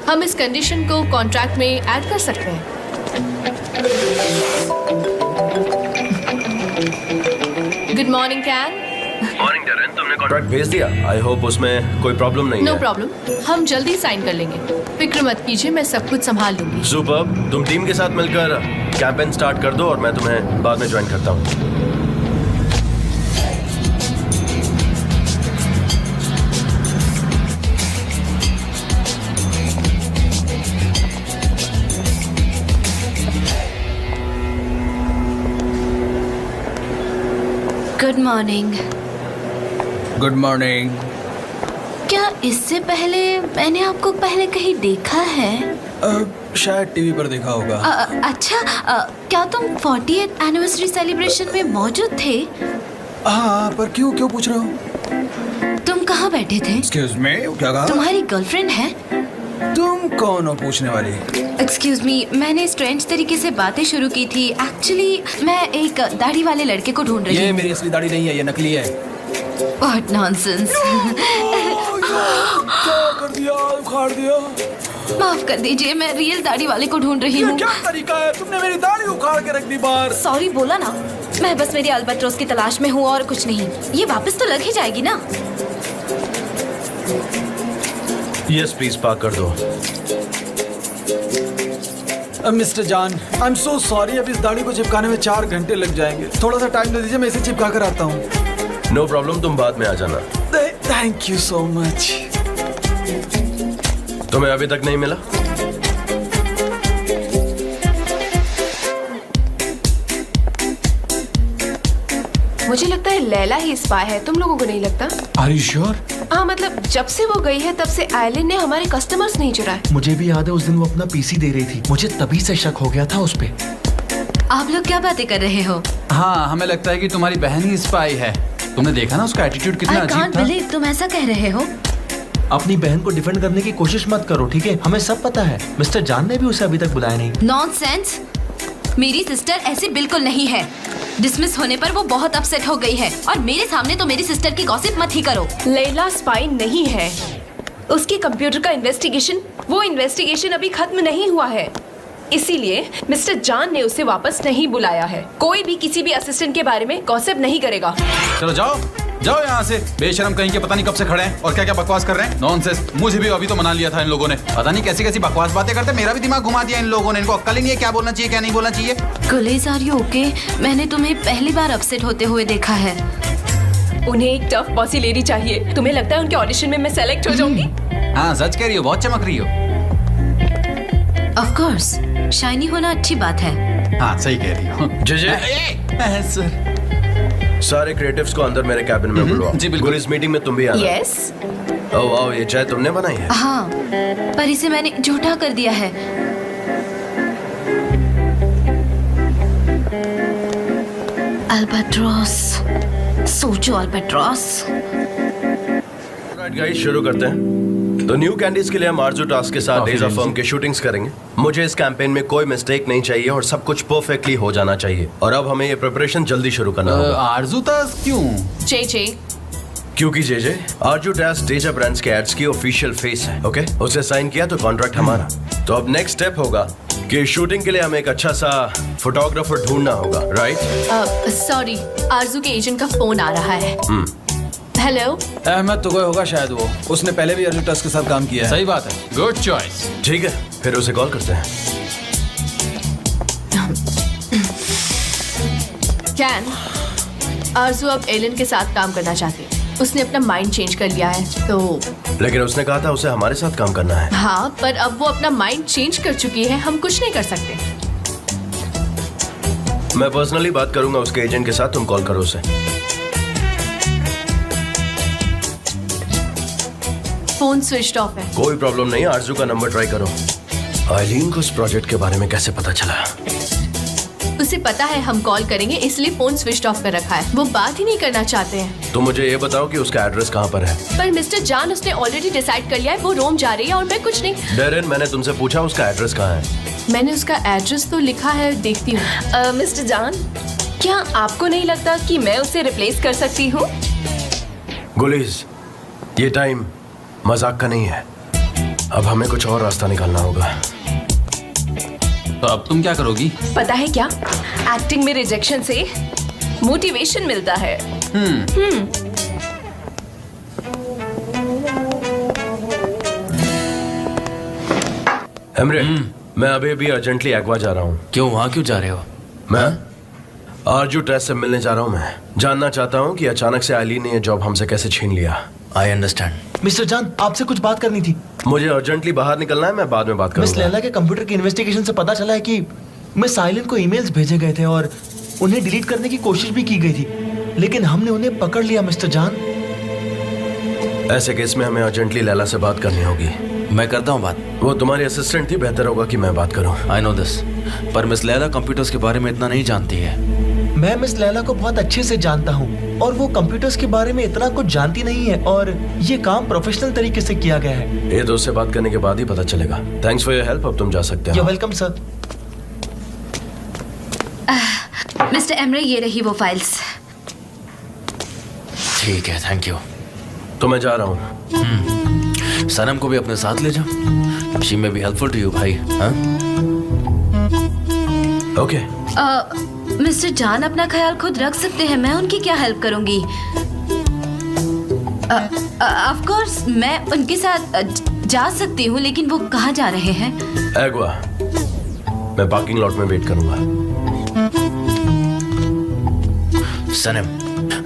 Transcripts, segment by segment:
हम इस कंडीशन को कॉन्ट्रैक्ट में ऐड कर सकते हैं। Good morning Ken. Morning Darren, तुमने कॉन्ट्रैक्ट भेज दिया? आई होप उसमें कोई प्रॉब्लम नहीं है। नो प्रॉब्लम, हम जल्दी साइन कर लेंगे, फिक्र मत कीजिए, मैं सब कुछ संभाल लूंगी। सुपर्ब, तुम टीम के साथ मिलकर कैंपेन स्टार्ट कर दो और मैं तुम्हें बाद में ज्वाइन करता हूँ। Good morning. Good morning. क्या इससे पहले मैंने आपको पहले कहीं देखा है? शायद टीवी पर देखा होगा। अच्छा, क्या तुम 40th एनिवर्सरी सेलिब्रेशन में मौजूद थे? हाँ, पर क्यों पूछ रहे हो? तुम कहाँ बैठे थे? एक्सक्यूज मी, क्या कहा? तुम्हारी गर्लफ्रेंड है? तुम कौन हो पूछने वाली? एक्सक्यूज मी, मैंने स्ट्रेंज तरीके से बातें शुरू की थी। एक्चुअली मैं एक दाढ़ी वाले लड़के को ढूंढ रही हूँ। ये मेरी असली दाढ़ी नहीं है, ये नकली है। What nonsense! क्या कर दिया? उखाड़ दिया। माफ कर दीजिए, मैं रियल दाढ़ी वाले को ढूंढ रही ये हूँ। क्या तरीका है? तुमने मेरी दाढ़ी उखाड़ के रख दी बाहर। सॉरी बोला ना, मैं बस मेरी अल्बाट्रोस की तलाश में हूँ और कुछ नहीं। ये वापस तो लग ही जाएगी ना? यस प्लीज, पार्क कर दो। मिस्टर जान, आई एम सो सॉरी, अब इस दाढ़ी को चिपकाने में 4 घंटे लग जाएंगे। थोड़ा सा टाइम दे दीजिए, मैं इसे चिपका कर आता हूँ। नो प्रॉब्लम, तुम बाद में आ जाना। Thank you so much. तुम्हें अभी तक नहीं मिला? मुझे लगता है लैला ही स्पाई है, तुम लोगों को नहीं लगता? Are you sure? हाँ, मतलब जब से वो गई है तब से आयलिन ने हमारे कस्टमर्स नहीं चुराए। मुझे भी याद है, उस दिन वो अपना पीसी दे रही थी, मुझे तभी से शक हो गया था उस पे। आप लोग क्या बातें कर रहे हो? हाँ, हमें लगता है कि तुम्हारी बहन ही स्पाई है। तुमने देखा ना उसका एटीट्यूड कितना I अजीब can't था। believe तुम ऐसा कह रहे हो। अपनी बहन को डिफेंड करने की कोशिश मत करो, ठीक है? हमें सब पता है, मिस्टर जान ने भी उसे अभी तक बुलाया नहीं। नॉनसेंस! मेरी सिस्टर ऐसी बिल्कुल नहीं है। डिसमिस होने पर वो बहुत अपसेट हो गई है और मेरे सामने तो मेरी सिस्टर की गॉसिप मत ही करो। लैला स्पाई नहीं है। उसके कंप्यूटर का वो इन्वेस्टिगेशन अभी खत्म नहीं हुआ है, इसीलिए मिस्टर जान ने उसे वापस नहीं बुलाया है। कोई भी किसी भी असिस्टेंट के बारे में गॉसिप नहीं करेगा। चलो जाओ जाओ यहाँ से, बेशरम कहीं के, पता नहीं कब से खड़े हैं और क्या क्या बकवास कर रहे हैं। नॉनसेंस, मुझे भी अभी तो मना लिया था इन लोगों ने। पता नहीं कैसी कैसी बकवास बातें करते, मेरा भी दिमाग घुमा दिया इन लोगों ने। इनको अक्ल ही नहीं है क्या बोलना चाहिए क्या नहीं बोलना चाहिए। गुलेज, आर यू ओके? मैंने तुम्हें पहली बार अपसेट होते हुए देखा है। उन्हें एक टफ बॉसी लेडी चाहिए। तुम्हें लगता है उनके ऑडिशन में मैं सेलेक्ट हो जाऊंगी? हाँ, सच कह रही हो, बहुत चमक रही हो। ऑफ कोर्स, शाइनी होना अच्छी बात है। हाँ, सही कह रही हो। जय सर, सारे क्रिएटिव्स को अंदर मेरे कैबिन में बुलवाओ। जी बिल्कुल। इस मीटिंग में तुम भी आना। यस। ओह वाओ, ये चाय तुमने बनाई है? हाँ, पर इसे मैंने झूठा कर दिया है। अल्बाट्रोस, सोचो अल्बाट्रोस। राइट गाइस, शुरू करते हैं। तो न्यू कैंडीज के लिए हम आरजू टास्क के साथ डेज ऑफ फर्म के शूटिंग्स करेंगे। मुझे इस कैंपेन में कोई मिस्टेक नहीं चाहिए और सब कुछ परफेक्टली हो जाना चाहिए। और अब हमें ये प्रिपरेशन जल्दी शुरू करना होगा। आरजू टास्क क्यों? जे क्योंकि जेजे आरजू टास्क डेजा ब्रांड्स के एड्स की ऑफिशियल फेस है। ओके, उसे साइन किया तो कॉन्ट्रैक्ट हमारा। तो अब नेक्स्ट स्टेप होगा कि शूटिंग के लिए हमें एक अच्छा सा फोटोग्राफर ढूंढना होगा, राइट? सॉरी, आरजू के एजेंट का फोन आ रहा है। हेलो। अहमद तो कोई होगा शायद, वो उसने पहले भी अर्जुन टस के साथ काम किया है। सही बात है, गुड चॉइस। ठीक है, फिर उसे कॉल करते हैं। कैन, आरजू अब एलन के साथ काम करना चाहती है। उसने अपना माइंड चेंज कर लिया है तो। लेकिन उसने कहा था उसे हमारे साथ काम करना है। हाँ, पर अब वो अपना माइंड चेंज कर चुकी है, हम कुछ नहीं कर सकते। मैं पर्सनली बात करूंगा उसके एजेंट के साथ, तुम कॉल करो उसे। फोन स्विच ऑफ है। कोई प्रॉब्लम नहीं, आरजू का नंबर ट्राई करो। आइलीन को इस प्रोजेक्ट के बारे में कैसे पता चला? उसे पता है हम कॉल करेंगे, इसलिए फोन स्विच ऑफ कर रखा है। वो बात ही नहीं करना चाहते हैं। तो मुझे ये बताओ कि उसका एड्रेस कहाँ पर है? पर मिस्टर जान, उसने ऑलरेडी डिसाइड कर लिया है, वो रोम जा रही है और मैं कुछ नहीं। डेरेन, मैंने तुमसे पूछा उसका एड्रेस कहाँ है? मैंने उसका एड्रेस तो लिखा है, देखती हूँ। मिस्टर जान, क्या आपको नहीं लगता कि मैं उसे रिप्लेस कर सकती हूँ? गुलीज, ये टाइम मजाक का नहीं है। अब हमें कुछ और रास्ता निकालना होगा। तो अब तुम क्या करोगी? पता है क्या, एक्टिंग में रिजेक्शन से मोटिवेशन मिलता है। एमरे, मैं अभी अभी अर्जेंटली एक्वा जा रहा हूँ। क्यों, वहाँ क्यों जा रहे हो? मैं आरजू टेस्ट से मिलने जा रहा हूँ। मैं जानना चाहता हूँ कि अचानक से आईलीन ने ये जॉब हमसे कैसे छीन लिया। I understand. मिस्टर जान, आपसे कुछ बात करनी थी। मुझे अर्जेंटली बाहर निकलना है, मैं बाद में बात मिस करूंगा। लैला के कंप्यूटर की इन्वेस्टिगेशन से पता चला है कि मिस आइलिन को ईमेल्स भेजे गए थे और उन्हें डिलीट करने की कोशिश भी की गई थी, लेकिन हमने उन्हें पकड़ लिया। मिस्टर जान, ऐसे केस में हमें अर्जेंटली लैला से बात करनी होगी। मैं करता हूँ बात। वो तुम्हारी असिस्टेंट थी, बेहतर होगा कि मैं बात करूं। आई नो दिस, पर मिस लैला कंप्यूटर्स के बारे में इतना नहीं जानती है। मैं मिस लैला को बहुत अच्छे से जानता हूँ और वो कंप्यूटर्स के बारे में इतना कुछ जानती नहीं है और ये काम प्रोफेशनल तरीके से किया गया है। ये तो उससे बात करने के बाद ही पता चलेगा। Thanks for your help. अब तुम जा सकते यू हो। Welcome sir. मिस्टर एमरे, ये रही वो फाइल्स। ठीक है, थैंक यू। तो मैं जा रहा हूँ। सनम को भी अपने साथ ले जाओ। She may be helpful to you भाई। हाँ, ओके। मिस्टर जान अपना ख्याल खुद रख सकते हैं, मैं उनकी क्या हेल्प करूंगी? ऑफ कोर्स मैं उनके साथ जा सकती हूँ, लेकिन वो कहाँ जा रहे हैं? एग्वा, मैं पार्किंग लॉट में वेट करूंगा। सनम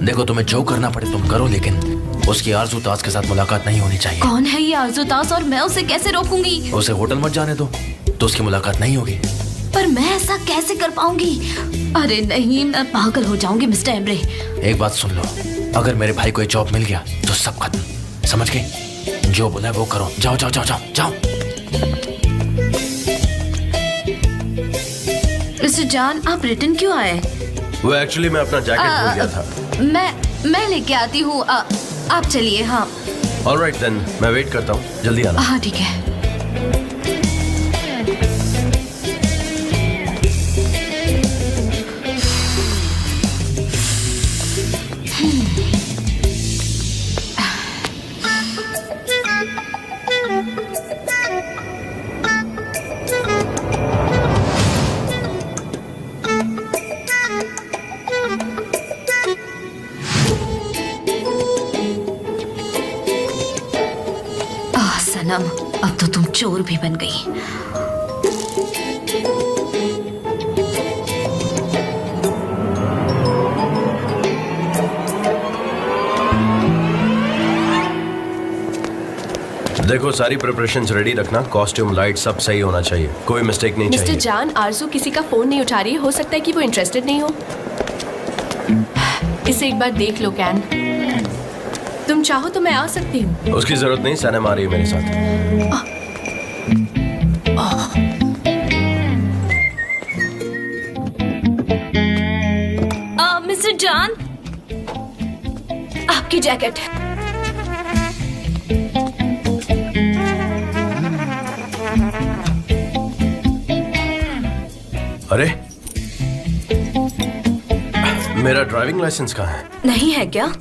देखो, तुम्हें जो करना पड़े तुम करो, लेकिन उसकी आरजू ताज के साथ मुलाकात नहीं होनी चाहिए। कौन है ये आरजू ताज और मैं उसे कैसे रोकूंगी? उसे होटल मत जाने दो तो उसकी मुलाकात नहीं होगी। पर मैं ऐसा कैसे कर पाऊंगी? अरे नहीं, मैं पागल हो जाऊंगी। मिस्टर एमरे, एक बात सुन लो, अगर मेरे भाई को ये जॉब मिल गया तो सब खत्म, समझ गए? जो बोला है वो करो। जाओ जाओ जाओ जाओ जाओ। मिस्टर जान, आप रिटर्न क्यों आए? वो एक्चुअली मैं अपना जैकेट भूल गया था। मैं लेके आती हूँ। आप चलिए। हाँ ऑलराइट देन, मैं वेट करता हूँ, जल्दी आना। हाँ ठीक है। सनम, अब तो तुम चोर भी बन गई। देखो, सारी प्रिपरेशंस रेडी रखना, कॉस्ट्यूम, लाइट सब सही होना चाहिए, कोई मिस्टेक नहीं मिस्टर चाहिए। जान, आरजू किसी का फोन नहीं उठा रही है। हो सकता है कि वो इंटरेस्टेड नहीं हो। इसे एक बार देख लो कैन। तुम चाहो तो मैं आ सकती हूँ। उसकी जरूरत नहीं, सनम आ रही है मेरे साथ। मिस्टर जान, आपकी जैकेट। अरे, मेरा ड्राइविंग लाइसेंस कहाँ है? नहीं है क्या?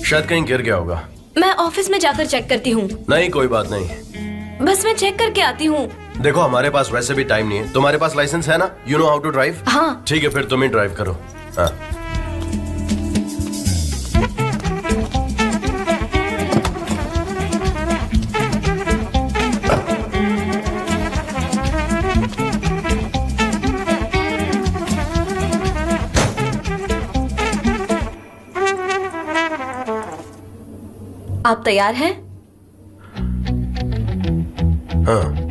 शायद कहीं गिर गया होगा। मैं ऑफिस में जाकर चेक करती हूँ। नहीं, कोई बात नहीं। बस मैं चेक करके आती हूँ। देखो, हमारे पास वैसे भी टाइम नहीं है। तुम्हारे पास लाइसेंस है ना? You know how to drive? हाँ। ठीक है, फिर तुम ही ड्राइव करो। हाँ। आप तैयार हैं? हाँ।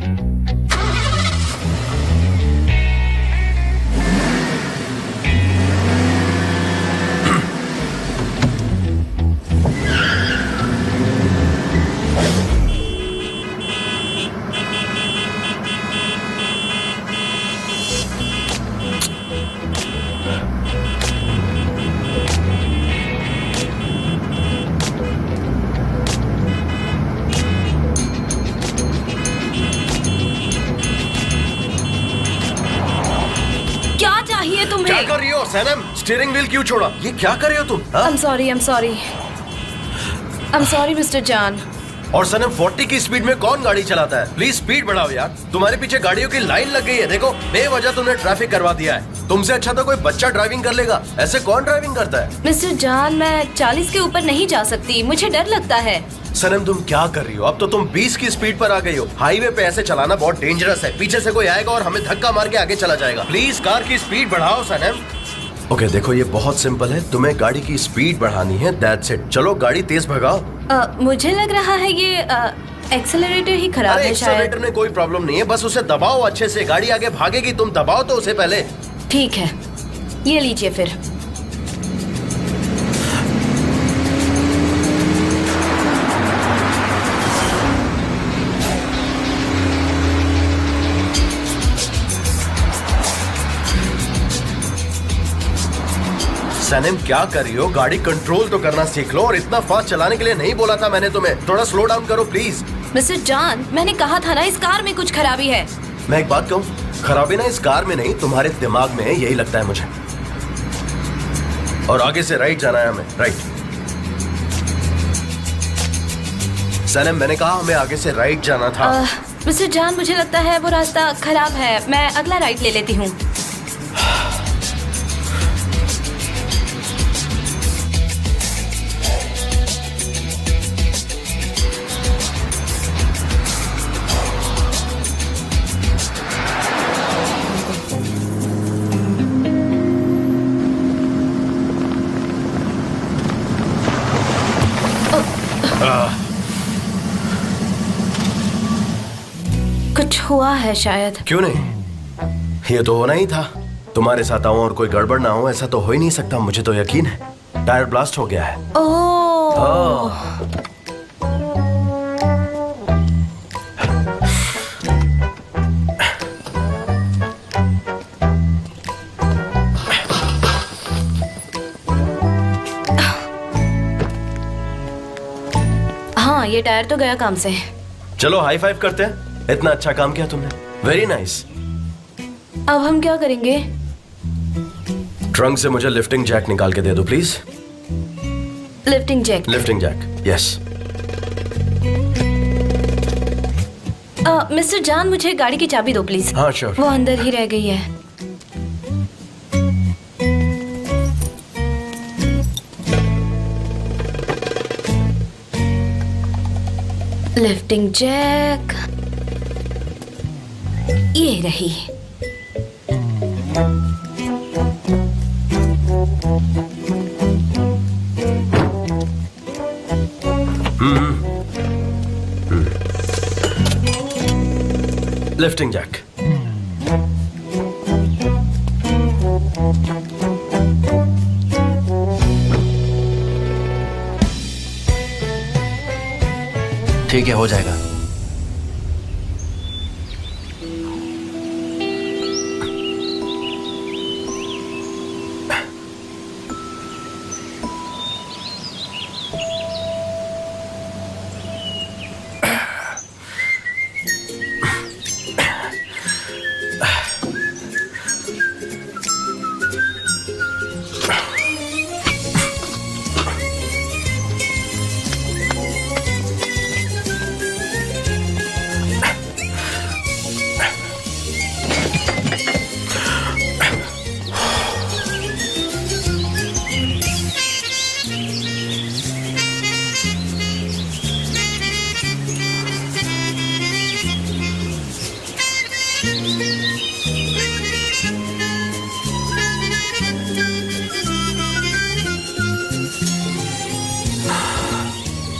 क्या कर रही हो सनम? स्टीयरिंग व्हील क्यों छोड़ा? ये क्या कर रही हो तुम? हाँ? I'm sorry, मिस्टर जान। और सनम 40 की स्पीड में कौन गाड़ी चलाता है? प्लीज स्पीड बढ़ाओ यार। तुम्हारे पीछे गाड़ियों की लाइन लग गई है, देखो बेवजह तुमने ट्रैफिक करवा दिया है। तुमसे अच्छा तो कोई बच्चा ड्राइविंग कर लेगा, ऐसे कौन ड्राइविंग करता है? मिस्टर जॉन, मैं 40 के ऊपर नहीं जा सकती, मुझे डर लगता है। सनम तुम क्या कर रही हो? अब तो तुम 20 की स्पीड पर आ गई हो। हाईवे पे ऐसे चलाना बहुत डेंजरस है, पीछे से कोई आएगा और हमें धक्का मार के आगे चला जाएगा। प्लीज कार की स्पीड बढ़ाओ सनम। ओके देखो ये बहुत सिंपल है, तुम्हें गाड़ी की स्पीड बढ़ानी है, दैट्स इट। चलो गाड़ी तेज भगाओ। मुझे लग रहा है ये एक्सेलरेटर ही खराब अरे है शायद। एक्सेलरेटर में कोई प्रॉब्लम नहीं है, बस उसे दबाओ अच्छे से, गाड़ी आगे भागेगी। तुम दबाओ तो उसे पहले। ठीक है, ये लीजिए फिर। सनम क्या कर रही हो? गाड़ी कंट्रोल तो करना सीख लो। और इतना फास्ट चलाने के लिए नहीं बोला था मैंने तुम्हें, थोड़ा स्लो डाउन करो प्लीज। मिस्टर जॉन, मैंने कहा था ना इस कार में कुछ खराबी है। मैं एक बात कहूँ, खराबी ना इस कार में नहीं, तुम्हारे दिमाग में है, यही लगता है मुझे। और आगे से राइट जाना है हमें, राइट। सनम मैंने कहा हमें आगे से राइट जाना था। मिस्टर जॉन, मुझे लगता है वो रास्ता खराब है, मैं अगला राइट ले लेती हूँ। कुछ हुआ है शायद। क्यों नहीं, ये तो होना ही था। तुम्हारे साथ आऊं और कोई गड़बड़ ना हो, ऐसा तो हो ही नहीं सकता। मुझे तो यकीन है टायर ब्लास्ट हो गया है। ओह, हाँ ये टायर तो गया काम से। चलो हाई फाइव करते हैं, इतना अच्छा काम किया तुमने, वेरी नाइस। अब हम क्या करेंगे? ट्रंक से मुझे लिफ्टिंग जैक निकाल के दे दो please. Lifting jack? Lifting jack, yes. Mister John, मुझे गाड़ी की चाबी दो प्लीज। हाँ श्योर। वो अंदर ही रह गई है। लिफ्टिंग जैक ये रही। Lifting jack. ठीक है, हो जाएगा।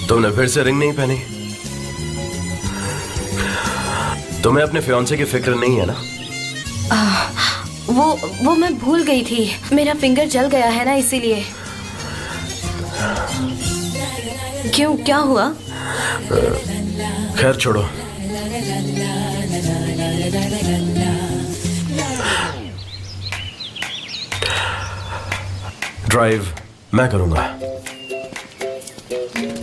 तुमने फिर से रिंग नहीं पहनी? तुम्हें अपने फियांसे की फिक्र नहीं है ना? वो मैं भूल गई थी, मेरा फिंगर जल गया है ना इसीलिए। क्यों, क्या हुआ? खैर छोड़ो। ड्राइव मैं करूंगा।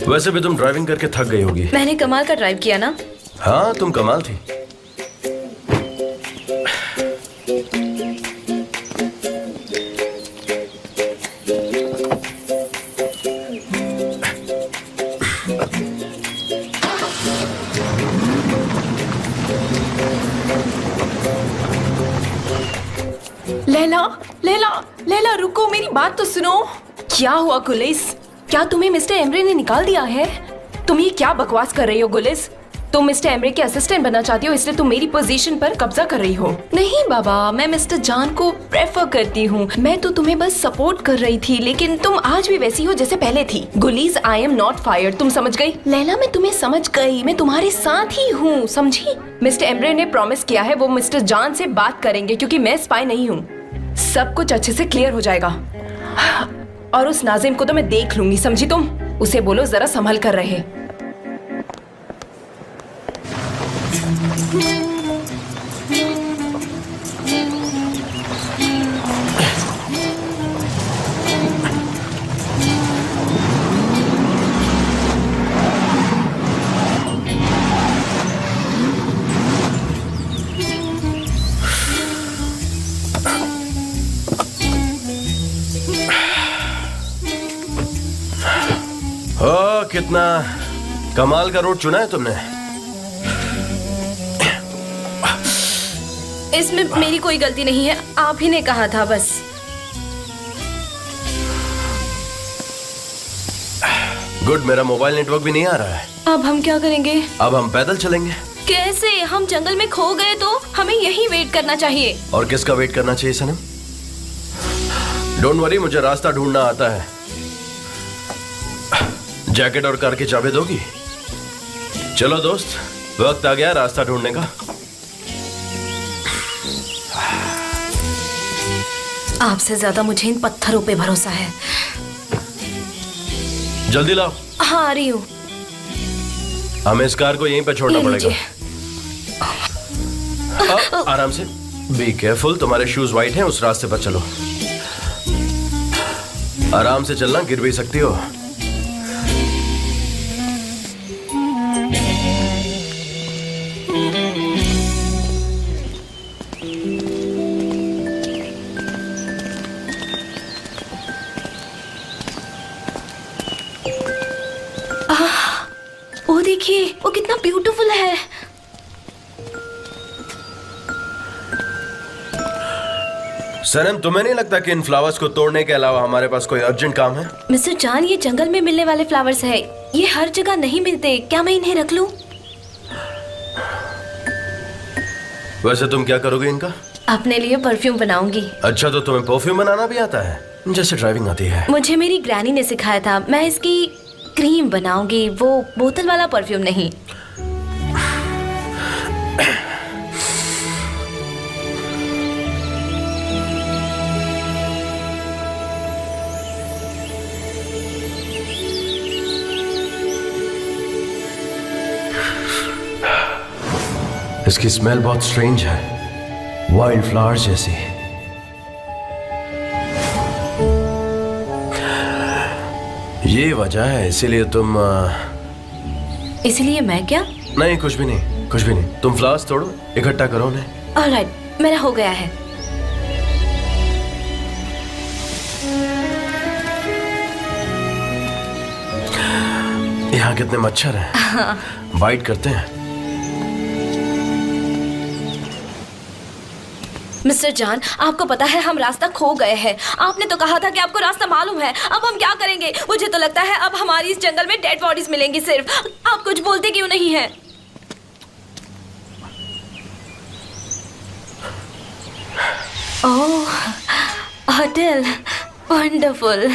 वैसे भी तुम ड्राइविंग करके थक गई होगी। मैंने कमाल का ड्राइव किया ना। हाँ तुम कमाल थी। लैला लैला लैला रुको, मेरी बात तो सुनो। क्या हुआ गुलिस? क्या तुम्हें मिस्टर एमरे ने निकाल दिया है? तुम ये क्या बकवास कर रही हो गुलिस? तुम मिस्टर एमरे के असिस्टेंट बनना चाहती हो, इसलिए तुम मेरी पोजीशन पर कब्जा कर रही हो। नहीं बाबा, मैं मिस्टर जान को प्रेफर करती हूँ। मैं तो तुम्हें बस सपोर्ट कर रही थी, लेकिन तुम आज भी वैसी हो जैसे पहले थी। गुलीज, आई एम नॉट फायर्ड, तुम समझ गई? लैला, मैं तुम्हें समझ गई, मैं तुम्हारे साथ ही हूँ, समझी? मिस्टर एमरे ने प्रॉमिस किया है वो मिस्टर जान से बात करेंगे, क्योंकि मैं स्पाई नहीं हूँ। सब कुछ अच्छे से क्लियर हो जाएगा। और उस नाजिम को तो मैं देख लूंगी, समझी तुम? उसे बोलो जरा संभल कर रहे। ओ, कितना कमाल का रूट चुना है तुमने। इसमें मेरी कोई गलती नहीं है, आप ही ने कहा था बस। गुड, मेरा मोबाइल नेटवर्क भी नहीं आ रहा है। अब हम क्या करेंगे? अब हम पैदल चलेंगे। कैसे? हम जंगल में खो गए तो हमें यहीं वेट करना चाहिए। और किसका वेट करना चाहिए सनम? डोंट वरी, मुझे रास्ता ढूंढना आता है। जैकेट और कार की चाबी दोगी? चलो दोस्त, वक्त आ गया रास्ता ढूंढने का। आपसे ज्यादा मुझे इन पत्थरों पे भरोसा है। जल्दी लाओ। हाँ, आ रही हूँ। हमें इस कार को यहीं पे छोड़ना ले पड़ेगा। लीजिए। आराम से, बी केयरफुल। तुम्हारे शूज वाइट हैं, उस रास्ते पर चलो। आराम से चलना, गिर भी सकती हो। वो देखिए, वो कितना ब्यूटीफुल है। सनम, तुम्हें नहीं लगता कि इन फ्लावर्स को तोड़ने के अलावा हमारे पास कोई अर्जेंट काम है? मिस्टर जान, ये जंगल में मिलने वाले फ्लावर्स है, ये हर जगह नहीं मिलते। क्या मैं इन्हें रख लूं? वैसे तुम क्या करोगे इनका? अपने लिए परफ्यूम बनाऊंगी। अच्छा, तो तुम्हें परफ्यूम बनाना भी आता है? जैसे ड्राइविंग आती है। मुझे मेरी ग्रैनी ने सिखाया था। मैं इसकी क्रीम बनाऊंगी, वो बोतल वाला परफ्यूम नहीं। इसकी स्मेल बहुत स्ट्रेंज है, वाइल्ड फ्लावर्स जैसी। ये वजह है, इसीलिए तुम इसलिए मैं क्या? नहीं, कुछ भी नहीं, कुछ भी नहीं। तुम फ्लावर्स तोड़ो, इकट्ठा करो उन्हें। ऑलराइट, मेरा हो गया है। यहाँ कितने मच्छर हैं, बाइट करते हैं। मिस्टर जान, आपको पता है हम रास्ता खो गए हैं। आपने तो कहा था कि आपको रास्ता मालूम है। अब हम क्या करेंगे? मुझे तो लगता है अब हमारी इस जंगल में डेड बॉडीज मिलेंगी सिर्फ। आप कुछ बोलते क्यों नहीं हैं? ओह, होटल, वंडरफुल।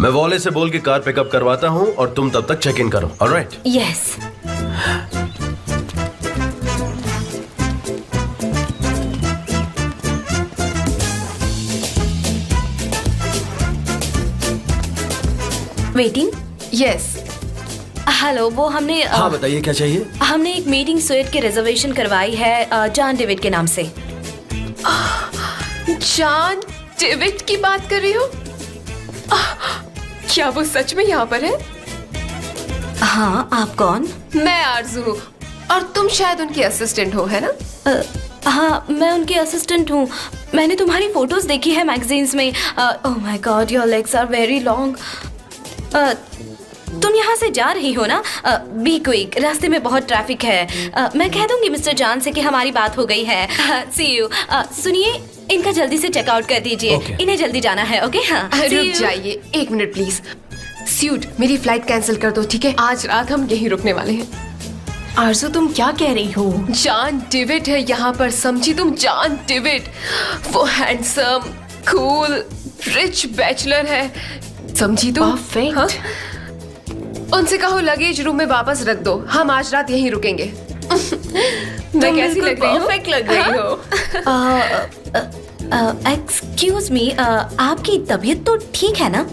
मैं वॉले से बोल के कार पिकअप करवाता हूँ और तुम तब तक चेक इन करो। Alright? Yes. Waiting. Yes. Hello, वो हमने हाँ बताइए, क्या चाहिए? हमने एक मीटिंग स्वीट की रिजर्वेशन करवाई है जॉन डेविड के नाम से। जॉन डेविड की बात कर रही हो? क्या वो सच में यहाँ पर है? हाँ, आप कौन? मैं आरजू हूँ और तुम शायद उनकी असिस्टेंट हो, है ना? हाँ, मैं उनकी असिस्टेंट हूँ। मैंने तुम्हारी फोटोज देखी है मैगजीन्स में। Oh my God, your legs are very long. तुम यहाँ से जा रही हो ना? बी क्विक, रास्ते में बहुत ट्रैफिक है। मैं कह दूंगी मिस्टर जॉन से कि हमारी बात हो गई है। सी यू। सुनिए, इनका जल्दी से चेकआउट कर दीजिए। Okay. इन्हें जल्दी जाना है। ओके हाँ, see रुक you. जाइए, 1 मिनट प्लीज। स्यूट, मेरी फ्लाइट कैंसिल कर दो, ठीक है? आज रात हम यहीं रुकने वाले हैं। आरजू तुम क्या कह रही हो? जॉन डिविड है यहाँ पर, समझी तुम? जॉन डिविड, वो हैंडसम, कूल, रिच बैचलर है, समझी तुम? Perfect. हाँ? उनसे कहो लगेज रूम में वापस रख दो, हम आज रात यहीं रुकेंगे। मैं कैसी लग रही हूँ? परफेक्ट लग रही हो। एक्सक्यूज मी, आपकी तबीयत तो ठीक है ना?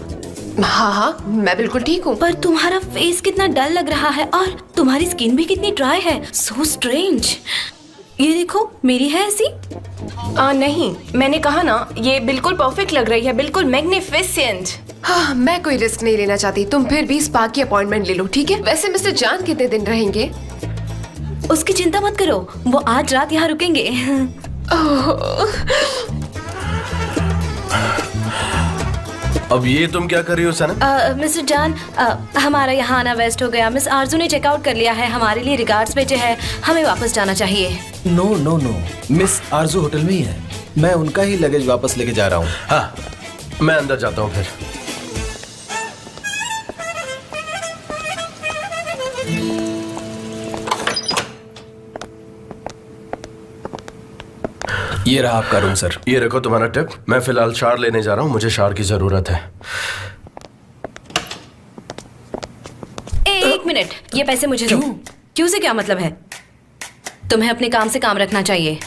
हाँ हाँ, मैं बिल्कुल ठीक हूँ। पर तुम्हारा फेस कितना डल लग रहा है और तुम्हारी स्किन भी कितनी ड्राई है। So strange. ये देखो, मेरी है ऐसी? नहीं, मैंने कहा ना, ये बिल्कुल परफेक्ट लग रही है, बिल्कुल मैग्निफिसेंट। हाँ, मैं कोई रिस्क नहीं लेना चाहती, तुम फिर भी स्पा की अपॉइंटमेंट ले लो, ठीक है? वैसे मिस्टर जॉन कितने दिन रहेंगे? उसकी चिंता मत करो, वो आज रात यहाँ रुकेंगे। अब ये तुम क्या कर रही हो सनम? मिस्टर जॉन, हमारा यहाँ आना वेस्ट हो गया। मिस आरजू ने चेकआउट कर लिया है, हमारे लिए रिगार्ड्स भेजे हैं, हमें वापस जाना चाहिए। नो नो नो, मिस आरजू होटल में ही है, मैं उनका ही लगेज वापस लेके जा रहा हूँ। हाँ, मैं अंदर जाता हूँ फिर। ये रहा आपका रूम सर। ये रखो तुम्हारा टिप। मैं फिलहाल शार लेने जा रहा हूँ, मुझे शार की जरूरत है। एक मिनट, ये पैसे मुझे दो। क्यों से क्या मतलब है? तुम्हें अपने काम से काम रखना चाहिए।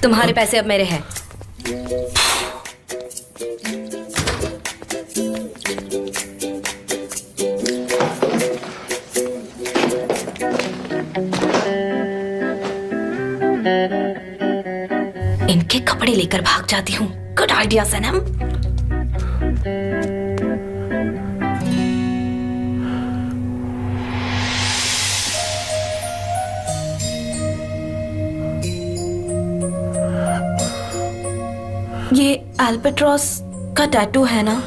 तुम्हारे पैसे अब मेरे हैं। इनके कपड़े लेकर भाग जाती हूँ। गुड आइडिया सनम। ये अल्बाट्रॉस का टैटू है ना?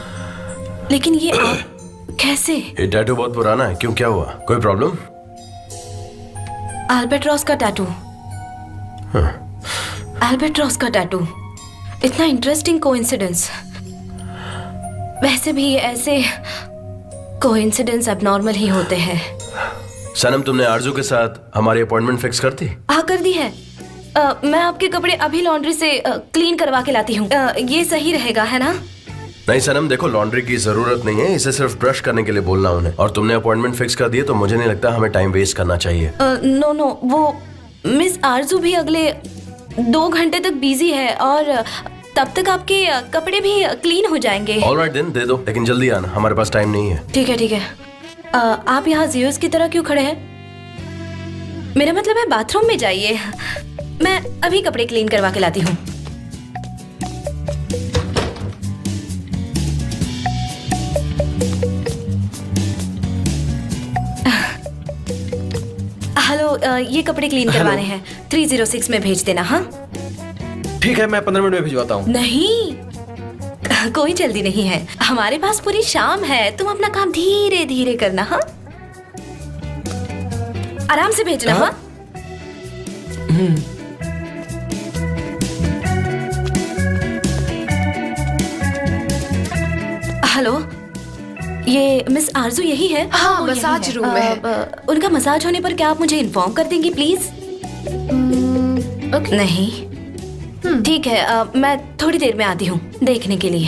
लेकिन ये आप कैसे? ये टैटू बहुत पुराना है, क्यों, क्या हुआ? कोई प्रॉब्लम? अल्बाट्रॉस का टैटू। अल्बाट्रॉस का टैटू, इतना इंटरेस्टिंग कोइंसिडेंस। वैसे भी ऐसे कोइंसिडेंस अबनॉर्मल ही होते हैं। सनम, तुमने आरजू के साथ हमारी अपॉइंटमेंट फिक्स कर दी? हाँ, कर दी है। मैं आपके कपड़े अभी लॉन्ड्री से क्लीन करवा के लाती हूँ। ये सही रहेगा, है ना? नहीं सनम, देखो, लॉन्ड्री की जरूरत नहीं है, इसे सिर्फ ब्रश करने के लिए बोलना उन्हें। और तुमने अपॉइंटमेंट फिक्स कर दी है, तो मुझे नहीं लगता हमें टाइम वेस्ट करना चाहिए। नो, वो मिस आरजू भी अगले 2 घंटे तक बिजी है और तब तक आपके कपड़े भी क्लीन हो जाएंगे। ऑलराइट देन, दे दो, लेकिन जल्दी आना, हमारे पास टाइम नहीं है। ठीक है। आप यहाँ जियोस की तरह क्यों खड़े हैं? मेरा मतलब है बाथरूम में जाइए, मैं अभी कपड़े क्लीन करवा के लाती हूँ। हेलो, ये कपड़े क्लीन करवाने हैं, 306 में भेज देना। हाँ ठीक है, मैं 15 मिनट में भिजवाता हूँ। नहीं, कोई जल्दी नहीं है, हमारे पास पूरी शाम है। तुम अपना काम धीरे धीरे करना। हाँ, आराम से भेजना। हाँ, हेलो, ये मिस आरजू यही है? हाँ, वो यही मसाज है। रूम में है। उनका मसाज होने पर क्या आप मुझे इन्फॉर्म कर देंगी प्लीज? नहीं, ठीक है, मैं थोड़ी देर में आती हूँ देखने के लिए।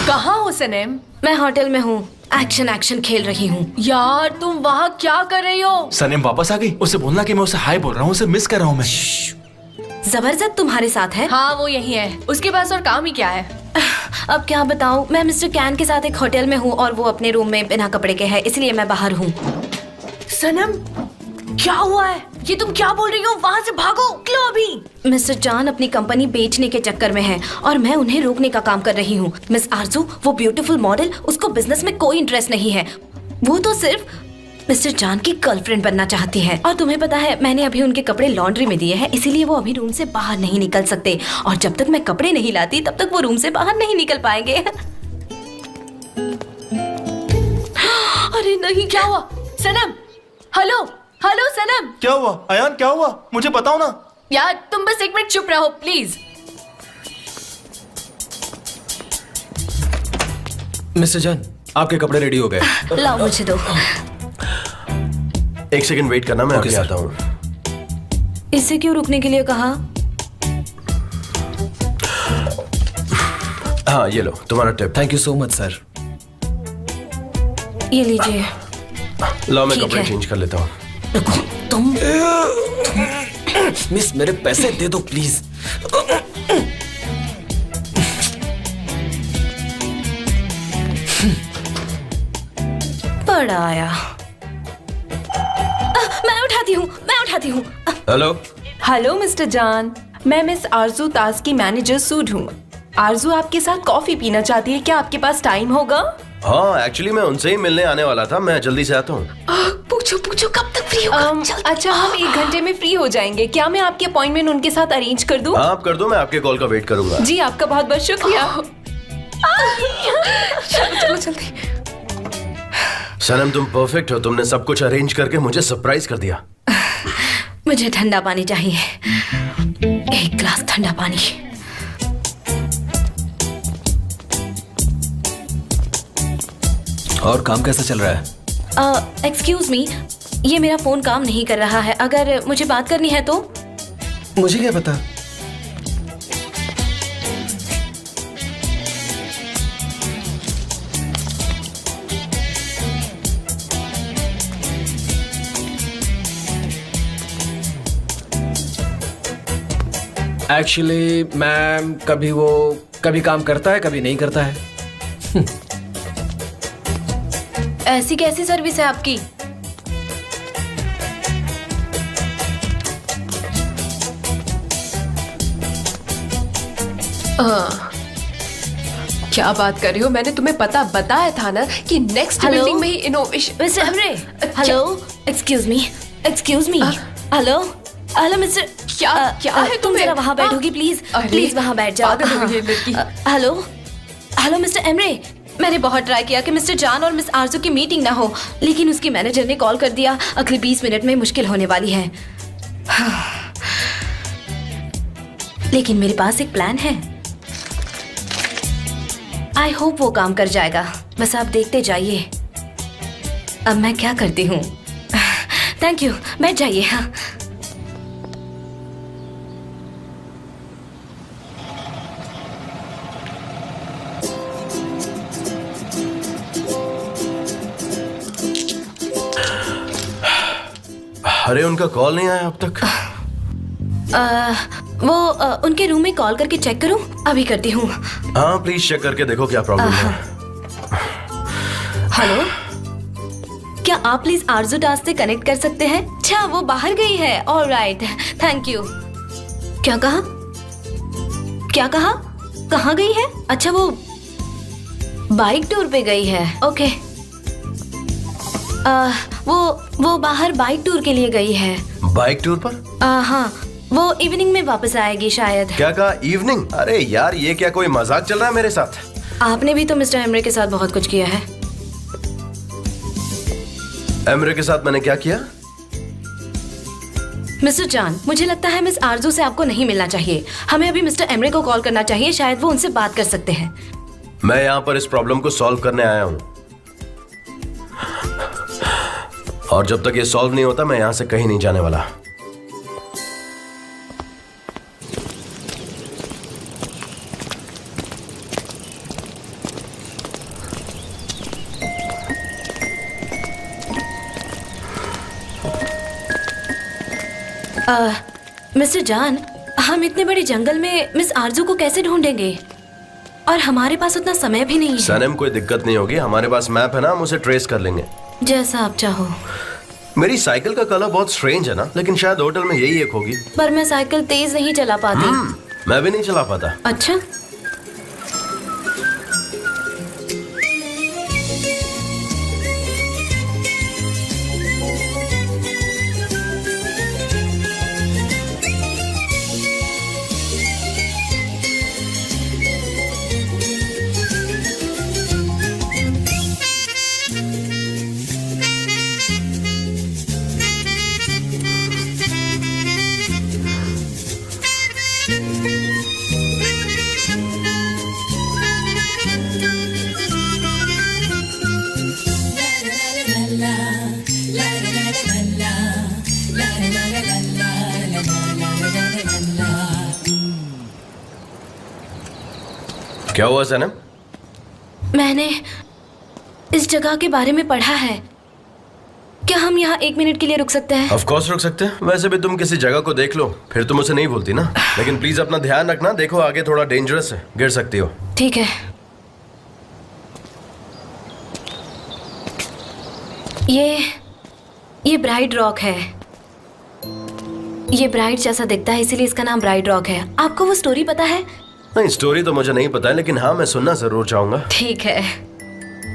कहाँ हो सनम? मैं होटल में हूँ, एक्शन खेल रही हूँ। यार तुम वहाँ क्या कर रही हो? सनम वापस आ गई। उसे बोलना कि मैं उसे हाय बोल रहा हूँ, उसे मिस कर रहा हूँ मैं। जबरदस्त तुम्हारे साथ है? हाँ, वो यही है, उसके पास और काम ही क्या है? अब क्या बताऊँ, मैं मिस्टर कैन के साथ एक होटल में हूँ और वो अपने रूम में बिना कपड़े के है, इसलिए मैं बाहर हूँ। सनम, क्या हुआ है? ये तुम क्या बोल रही हो? वहाँ से भागो, निकलो अभी। मिस्टर जॉन अपनी कंपनी बेचने के चक्कर में है और मैं उन्हें रोकने का काम कर रही हूँ। मिस आरजू, वो ब्यूटीफुल मॉडल, उसको बिजनेस में कोई इंटरेस्ट नहीं है। वो तो सिर्फ मिस्टर जॉन की गर्लफ्रेंड बनना चाहती है। और तुम्हें पता है, मैंने अभी उनके कपड़े लॉन्ड्री में दिए हैं, इसीलिए वो अभी रूम से बाहर नहीं निकल सकते। और जब तक मैं कपड़े नहीं लाती तब तक वो रूम से बाहर नहीं निकल पाएंगे। अरे नहीं, क्या हुआ सनम? हेलो हेलो सनम। क्या हुआ अयान, क्या हुआ? मुझे बताओ ना। यार तुम बस एक मिनट चुप रहो प्लीज। मिस्टर जान, आपके कपड़े रेडी हो गए। लाओ मुझे दो। एक सेकंड वेट करना, मैं अभी आता हूँ। इसे क्यों रुकने के लिए कहा? हाँ ये लो तुम्हारा tip. Thank you so much sir. ये लीजिए। लो मैं ठीक कपड़े है। चेंज कर लेता हूँ। तुम मिस मेरे पैसे दे दो प्लीज। बड़ा आया। मैं उठाती हूँ। हेलो। हेलो मिस्टर जान, मैं मिस आरजू ताज की मैनेजर सूड हूँ। आरजू आपके साथ कॉफी पीना चाहती है, क्या आपके पास टाइम होगा? हाँ एक्चुअली मैं उनसे ही मिलने आने वाला था, मैं जल्दी से आता हूँ। पूछो कब तक फ्री होगा? अच्छा हम 1 घंटे में फ्री हो जाएंगे। क्या मैं आपकी अपॉइंटमेंट उनके साथ अरेंज कर दूं? हाँ आप कर दो, मैं आपके कॉल का वेट करूंगा। जी आपका बहुत बहुत शुक्रिया। चलो जल्दी। सनम तुम परफेक्ट हो, तुमने सब कुछ अरेंज करके मुझे सरप्राइज कर दिया। मुझे ठंडा पानी चाहिए, 1 ग्लास ठंडा पानी। और काम कैसा चल रहा है? एक्सक्यूज मी, ये मेरा फोन काम नहीं कर रहा है। अगर मुझे बात करनी है तो? मुझे क्या पता। एक्चुअली मैम, कभी काम करता है, कभी नहीं करता है। ऐसी कैसी सर्विस है आपकी? क्या बात कर रही हो? मैंने तुम्हें पता बताया था ना कि नेक्स्ट हेलो? मीटिंग में ही innovation. Mister Emre, hello, excuse me, hello mister. क्या है तुम तुम्हें? जरा वहाँ बैठोगी प्लीज? अरे, प्लीज वहाँ बैठ जाओ। पागल हो गई ये लड़की। हेलो मिस्टर एमरे, मैंने बहुत ट्राई किया कि मिस्टर जान और मिस आरजू की मीटिंग ना हो, लेकिन उसकी मैनेजर ने कॉल कर दिया। अगले 20 मिनट में मुश्किल होने वाली है। लेकिन मेरे पास एक प्लान है। आई होप वो काम कर जाएगा, बस आप देखते जाइए। अब मैं क्या करती हूँ। थैंक यू, बैठ जाइए। हाँ अरे उनका कॉल नहीं आया अब तक। उनके रूम में कॉल करके चेक करूं? अभी करती हूँ। हाँ प्लीज चेक करके देखो क्या प्रॉब्लम है। हेलो, क्या आप प्लीज आरजू दास से कनेक्ट कर सकते हैं? अच्छा वो बाहर गई है। Alright, thank you. क्या कहा? कहाँ गई है? अच्छा वो बाइक टूर पे गई है। ओके। वो बाहर बाइक टूर के लिए गई है। बाइक टूर पर? हाँ, वो इवनिंग में वापस आएगी शायद। क्या कहा इवनिंग? अरे यार ये क्या कोई मजाक चल रहा है मेरे साथ? आपने भी तो मिस्टर एमरे के साथ बहुत कुछ किया है। एमरे के साथ मैंने क्या किया? मिस्टर जान, मुझे लगता है मिस आरजू से आपको नहीं मिलना चाहिए। हमें अभी मिस्टर एमरे को कॉल करना चाहिए, शायद वो उनसे बात कर सकते हैं। मैं यहाँ पर इस प्रॉब्लम को सॉल्व करने आया हूँ, और जब तक ये सॉल्व नहीं होता मैं यहाँ से कहीं नहीं जाने वाला। मिस्टर जान, हम इतने बड़े जंगल में मिस आरजू को कैसे ढूंढेंगे? और हमारे पास उतना समय भी नहीं है। सनम कोई दिक्कत नहीं होगी, हमारे पास मैप है ना, हम उसे ट्रेस कर लेंगे। जैसा आप चाहो। मेरी साइकिल का कलर बहुत स्ट्रेंज है ना, लेकिन शायद होटल में यही एक होगी। पर मैं साइकिल तेज नहीं चला पाती। मैं भी नहीं चला पाता। अच्छा, क्या हुआ सनम? मैंने इस जगह के बारे में पढ़ा है। क्या हम यहाँ 1 मिनट के लिए रुक सकते हैं? ऑफ कोर्स रुक सकते हैं। वैसे भी तुम किसी जगह को देख लो, फिर तुम उसे नहीं भूलती ना। लेकिन प्लीज अपना ध्यान रखना, देखो आगे थोड़ा डेंजरस है, गिर सकती हो। ठीक है। ये ब्राइड रॉक है। ये ब्राइड जैसा दिखता है, इसीलिए इसका नाम ब्राइड रॉक है। आपको वो स्टोरी पता है? नहीं, स्टोरी तो मुझे नहीं पता है, लेकिन हाँ मैं सुनना जरूर चाहूंगा। ठीक है।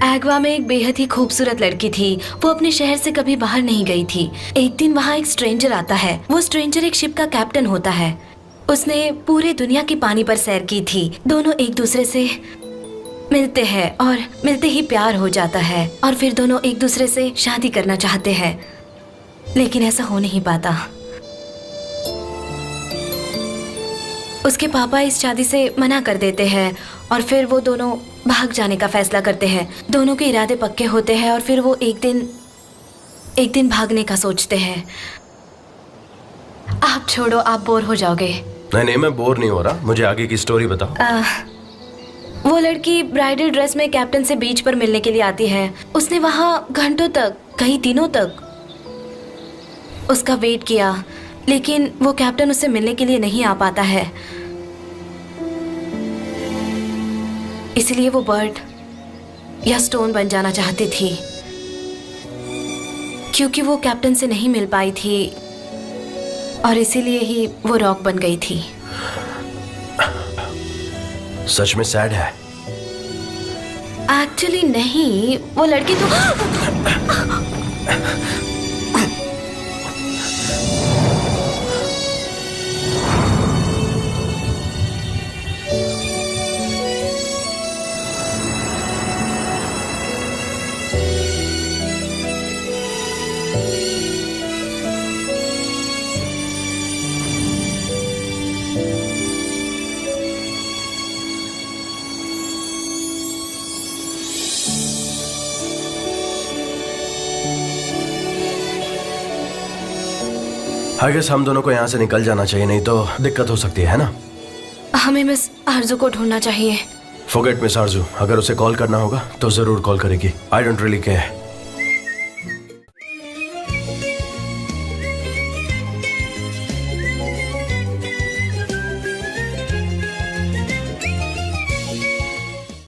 एग्वा में एक बेहद ही खूबसूरत लड़की थी। वो अपने शहर से कभी बाहर नहीं गई थी। एक दिन वहाँ एक स्ट्रेंजर आता है। वो स्ट्रेंजर एक शिप का कैप्टन होता है। उसने पूरे दुनिया की पानी पर सैर की थी। दोनों एक दूसरे से मिलते हैं और मिलते ही प्यार हो जाता है और फिर दोनों एक दूसरे से शादी करना चाहते हैं, लेकिन ऐसा हो नहीं पाता। उसके पापा इस शादी से मना कर देते हैं और फिर वो दोनों भाग जाने का फैसला करते हैं। दोनों के इरादे पक्के होते हैं और फिर वो एक दिन भागने का सोचते हैं। आप छोड़ो, आप बोर हो जाओगे। नहीं, मैं बोर नहीं हो रहा, मुझे आगे की स्टोरी बताओ। वो लड़की ब्राइडल ड्रेस में कैप्टन से बीच पर मिलने के लिए आती है। उसने वहाँ घंटों तक, कई दिनों तक उसका वेट किया, लेकिन वो कैप्टन उससे मिलने के लिए नहीं आ पाता है। इसलिए वो बर्ड या स्टोन बन जाना चाहती थी, क्योंकि वो कैप्टन से नहीं मिल पाई थी और इसीलिए ही वो रॉक बन गई थी। सच में सैड है? एक्चुअली नहीं, वो लड़की तो आई गेस हम दोनों को यहाँ से निकल जाना चाहिए, नहीं तो दिक्कत हो सकती है ना? हमें मिस आरजू को ढूंढना चाहिए। फॉरगेट मिस आरजू, अगर उसे कॉल करना होगा तो जरूर कॉल करेगी। I don't really care.